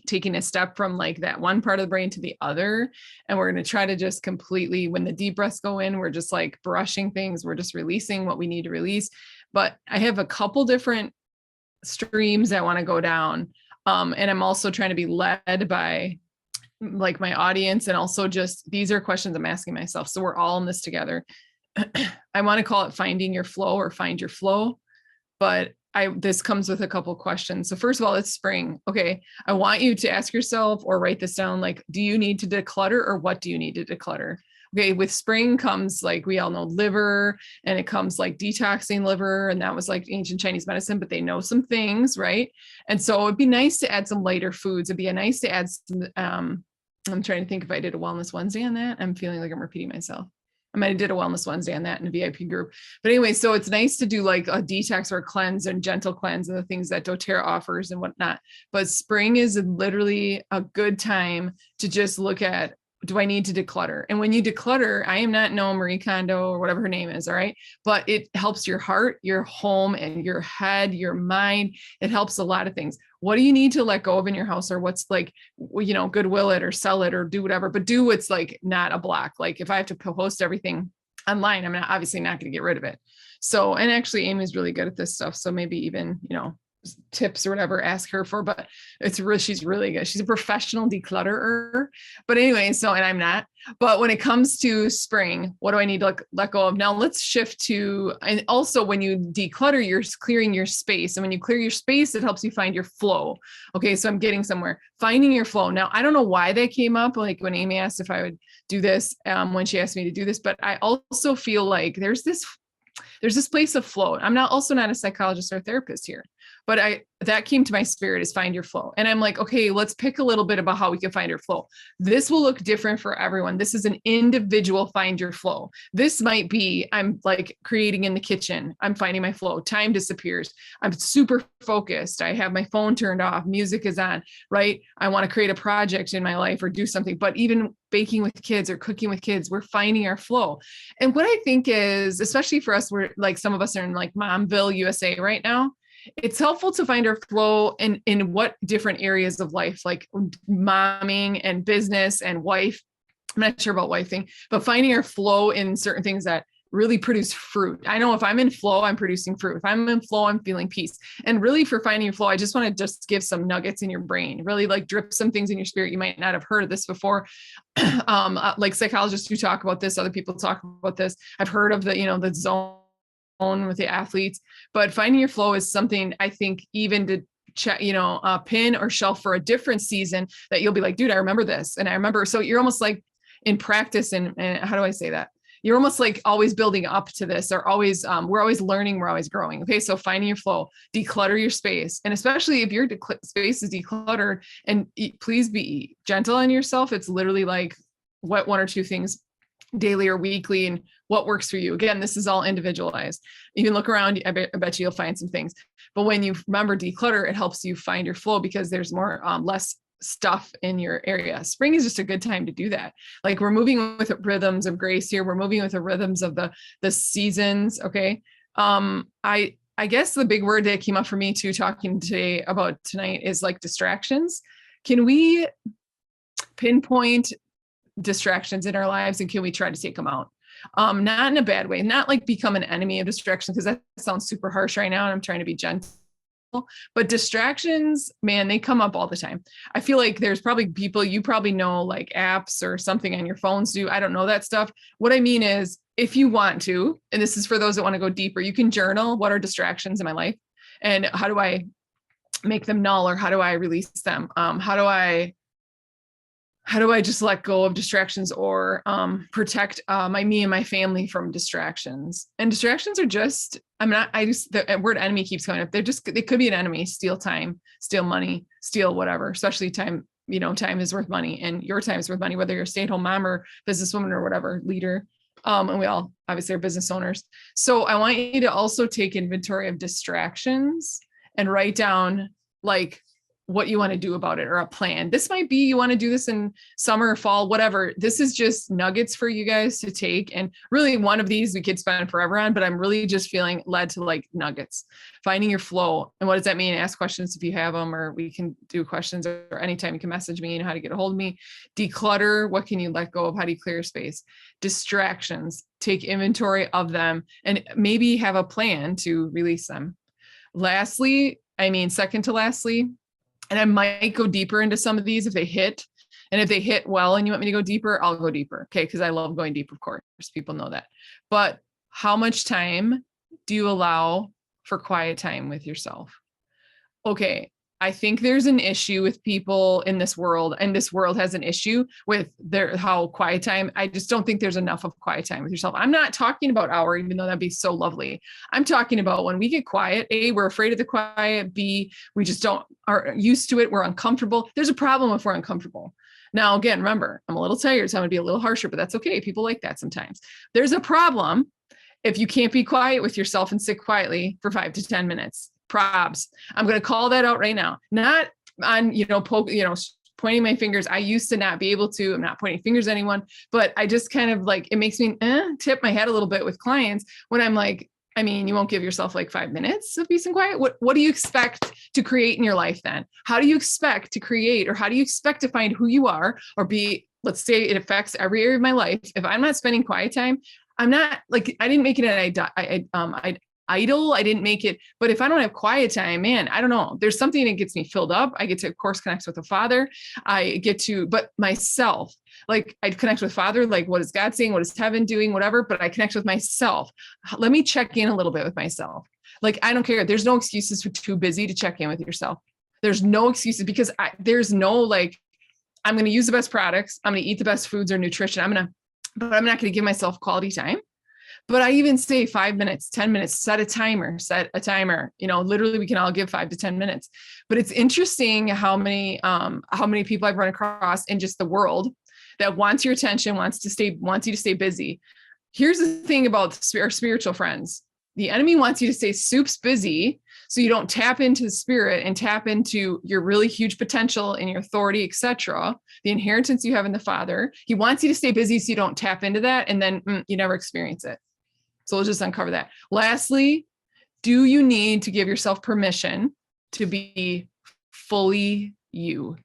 taking a step from like that one part of the brain to the other. And we're going to try to just completely, when the deep breaths go in, we're just like brushing things. We're just releasing what we need to release. But I have a couple different streams I want to go down. And I'm also trying to be led by like my audience. And also just, these are questions I'm asking myself. So we're all in this together. I want to call it finding your flow or find your flow, but this comes with a couple questions. So first of all, it's spring. Okay. I want you to ask yourself or write this down. Like, do you need to declutter, or what do you need to declutter? Okay. With spring comes, like, we all know liver, and it comes like detoxing liver. And that was like ancient Chinese medicine, but they know some things, right? And so it'd be nice to add some lighter foods. It'd be nice to add some, I'm trying to think if I did a Wellness Wednesday on that. I'm feeling like I'm repeating myself. I might have did a Wellness Wednesday on that in a VIP group. But anyway, so it's nice to do like a detox or a cleanse and gentle cleanse and the things that doTERRA offers and whatnot. But spring is literally a good time to just look at, do I need to declutter? And when you declutter, I am not no Marie Kondo or whatever her name is, all right? But it helps your heart, your home, and your head, your mind. It helps a lot of things. What do you need to let go of in your house, or what's like, you know, Goodwill it or sell it or do whatever, but do what's like not a block. Like if I have to post everything online, I'm obviously not going to get rid of it. So, and actually Amy's really good at this stuff. So maybe even, you know, tips or whatever, ask her for, but it's really, she's really good. She's a professional declutterer. But anyway, so, and I'm not, But when it comes to spring, what do I need to let go of? Now let's shift to, and also when you declutter, you're clearing your space. And when you clear your space, it helps you find your flow. Okay, so I'm getting somewhere, finding your flow. Now, I don't know why that came up, like when Amy asked if I would do this, when she asked me to do this, but I also feel like there's this place of flow. I'm also not a psychologist or a therapist here, but that came to my spirit is find your flow. And I'm like, okay, let's pick a little bit about how we can find your flow. This will look different for everyone. This is an individual find your flow. This might be, I'm like creating in the kitchen. I'm finding my flow. Time disappears. I'm super focused. I have my phone turned off. Music is on, right? I want to create a project in my life or do something, but even baking with kids or cooking with kids, we're finding our flow. And what I think is, especially for us, we're like, some of us are in like Momville, USA right now. It's helpful to find our flow in what different areas of life, like momming and business and wife. I'm not sure about wife thing, but finding our flow in certain things that really produce fruit. I know if I'm in flow, I'm producing fruit. If I'm in flow, I'm feeling peace. And really for finding your flow, I just want to just give some nuggets in your brain, really like drip some things in your spirit. You might not have heard of this before. Like psychologists who talk about this, other people talk about this. I've heard of the zone with the athletes, but finding your flow is something I think even to check, pin or shelf for a different season that you'll be like, dude, I remember this. And I remember, so you're almost like in practice and how do I say that? You're almost like always building up to this or always, we're always learning, we're always growing. Okay. So finding your flow, declutter your space. And especially if your space is decluttered, and please be gentle on yourself. It's literally like what one or two things daily or weekly and what works for you. Again, this is all individualized. You can look around. I bet you'll find some things, but when you remember declutter, it helps you find your flow because there's more, less stuff in your area. Spring is just a good time to do that. Like we're moving with rhythms of grace here. We're moving with the rhythms of the seasons. Okay. I guess the big word that came up for me too, talking today about tonight is like distractions. Can we pinpoint distractions in our lives and can we try to take them out? Not in a bad way, not like become an enemy of distraction, because that sounds super harsh right now. And I'm trying to be gentle, but distractions, man, they come up all the time. I feel like there's probably people, you probably know like apps or something on your phones do. I don't know that stuff. What I mean is if you want to, and this is for those that want to go deeper, you can journal. What are distractions in my life? And how do I make them null or how do I release them? How do I just let go of distractions or protect me and my family from distractions? And distractions are just, the word enemy keeps coming up. They could be an enemy, steal time, steal money, steal whatever, especially time, time is worth money and your time is worth money, whether you're a stay-at-home mom or businesswoman or whatever, leader. And we all obviously are business owners. So I want you to also take inventory of distractions and write down like what you want to do about it or a plan. This might be, you want to do this in summer or fall, whatever. This is just nuggets for you guys to take. And really one of these we could spend forever on, but I'm really just feeling led to like nuggets, finding your flow. And what does that mean? Ask questions if you have them, or we can do questions or anytime you can message me, how to get a hold of me. Declutter. What can you let go of? How do you clear your space? Distractions, take inventory of them and maybe have a plan to release them. Second to lastly, and I might go deeper into some of these if they hit. And if they hit well and you want me to go deeper, I'll go deeper. Okay. Because I love going deep, of course. People know that. But how much time do you allow for quiet time with yourself? Okay. I think there's an issue with people in this world, and this world has an issue with how quiet time. I just don't think there's enough of quiet time with yourself. I'm not talking about hour, even though that'd be so lovely. I'm talking about when we get quiet, A, we're afraid of the quiet. B, we just aren't used to it. We're uncomfortable. There's a problem if we're uncomfortable. Now, again, remember, I'm a little tired, so I'm going to be a little harsher, but that's okay. People like that sometimes. There's a problem if you can't be quiet with yourself and sit quietly for 5 to 10 minutes. Probs. I'm going to call that out right now. Not on, pointing my fingers. I used to not be able to. I'm not pointing fingers at anyone, but I just kind of like, it makes me tip my head a little bit with clients when I'm like, you won't give yourself like 5 minutes of peace and quiet. What do you expect to create in your life then? How do you expect to create, or how do you expect to find who you are or be? Let's say it affects every area of my life. If I'm not spending quiet time, I'm not like, I didn't make it an idle. I didn't make it, but if I don't have quiet time, man, I don't know. There's something that gets me filled up. I get to, of course, connect with the Father. But myself, Like I connect with Father, like what is God saying? What is heaven doing? Whatever, but I connect with myself. Let me check in a little bit with myself. Like, I don't care. There's no excuses for too busy to check in with yourself. There's no excuses because there's no like, I'm going to use the best products. I'm going to eat the best foods or nutrition. But I'm not going to give myself quality time. But I even say 5 minutes, 10 minutes, set a timer, literally we can all give 5 to 10 minutes. But it's interesting how many people I've run across in just the world that wants your attention, wants you to stay busy. Here's the thing about our spiritual friends. The enemy wants you to stay soups busy so you don't tap into the spirit and tap into your really huge potential and your authority, etc. The inheritance you have in the Father. He wants you to stay busy so you don't tap into that, and then you never experience it. So we'll just uncover that. Lastly, do you need to give yourself permission to be fully you?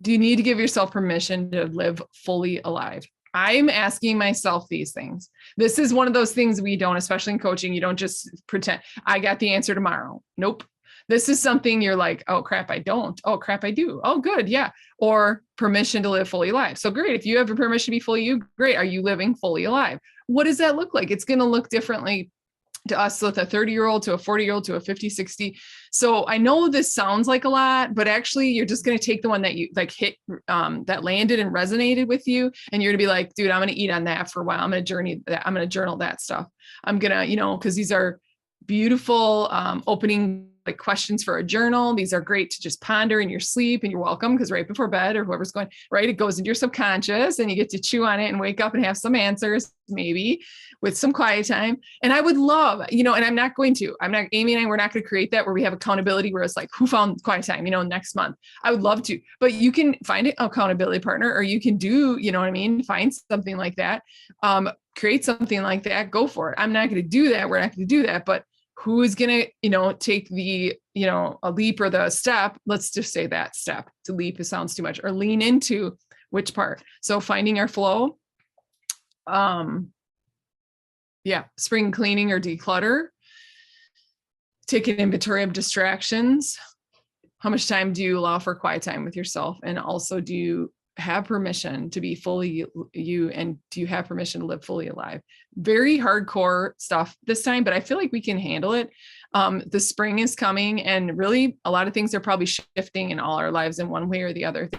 Do you need to give yourself permission to live fully alive? I'm asking myself these things. This is one of those things we don't, especially in coaching, you don't just pretend I got the answer tomorrow. Nope. This is something you're like, oh crap, I don't. Oh crap, I do. Oh, good. Yeah. Or permission to live fully alive. So great. If you have a permission to be fully you, great. Are you living fully alive? What does that look like? It's going to look differently to us with a 30-year-old, to a 40-year-old, to a 50, 60. So I know this sounds like a lot, but actually you're just going to take the one that you like hit, that landed and resonated with you. And you're going to be like, dude, I'm going to eat on that for a while. I'm going to journey that. I'm going to journal that stuff. I'm going to, cause these are beautiful, opening like questions for a journal. These are great to just ponder in your sleep, and you're welcome because right before bed or whoever's going, right, it goes into your subconscious and you get to chew on it and wake up and have some answers, maybe with some quiet time. And I would love, and I'm not, Amy and I, we're not going to create that where we have accountability where it's like, who found quiet time, next month. I would love to, but you can find an accountability partner, or you can do, find something like that, create something like that, go for it. I'm not going to do that. We're not going to do that, but who is going to, take the, a leap or the step? Let's just say that step. To leap, it sounds too much. Or lean into which part. So finding our flow. Spring cleaning or declutter. Take an inventory of distractions. How much time do you allow for quiet time with yourself? And also, do you have permission to be fully you, and do you have permission to live fully alive? Very hardcore stuff this time, but I feel like we can handle it. The spring is coming, and really a lot of things are probably shifting in all our lives in one way or the other.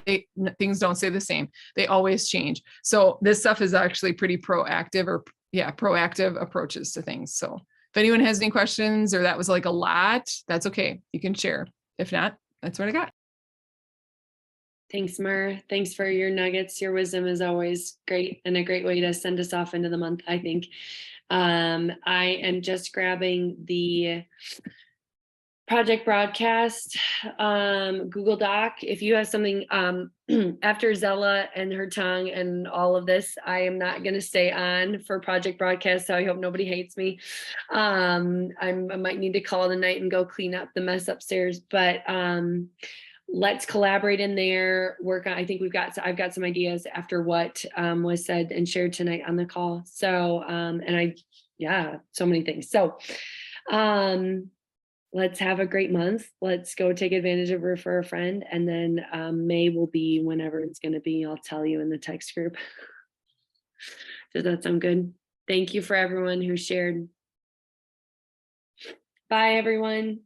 Things don't stay the same. They always change. So this stuff is actually pretty proactive approaches to things. So if anyone has any questions, or that was like a lot, that's okay. You can share. If not, that's what I got. Thanks, Mer. Thanks for your nuggets. Your wisdom is always great, and a great way to send us off into the month, I think. I am just grabbing the project broadcast Google Doc. If you have something after Zella and her tongue and all of this, I am not going to stay on for project broadcast, so I hope nobody hates me. I might need to call tonight and go clean up the mess upstairs, but let's collaborate in there, work on, I think I've got some ideas after what was said and shared tonight on the call. So, so many things. So let's have a great month. Let's go take advantage of Refer a Friend. And then May will be whenever it's going to be. I'll tell you in the text group. Does that sound good? Thank you for everyone who shared. Bye, everyone.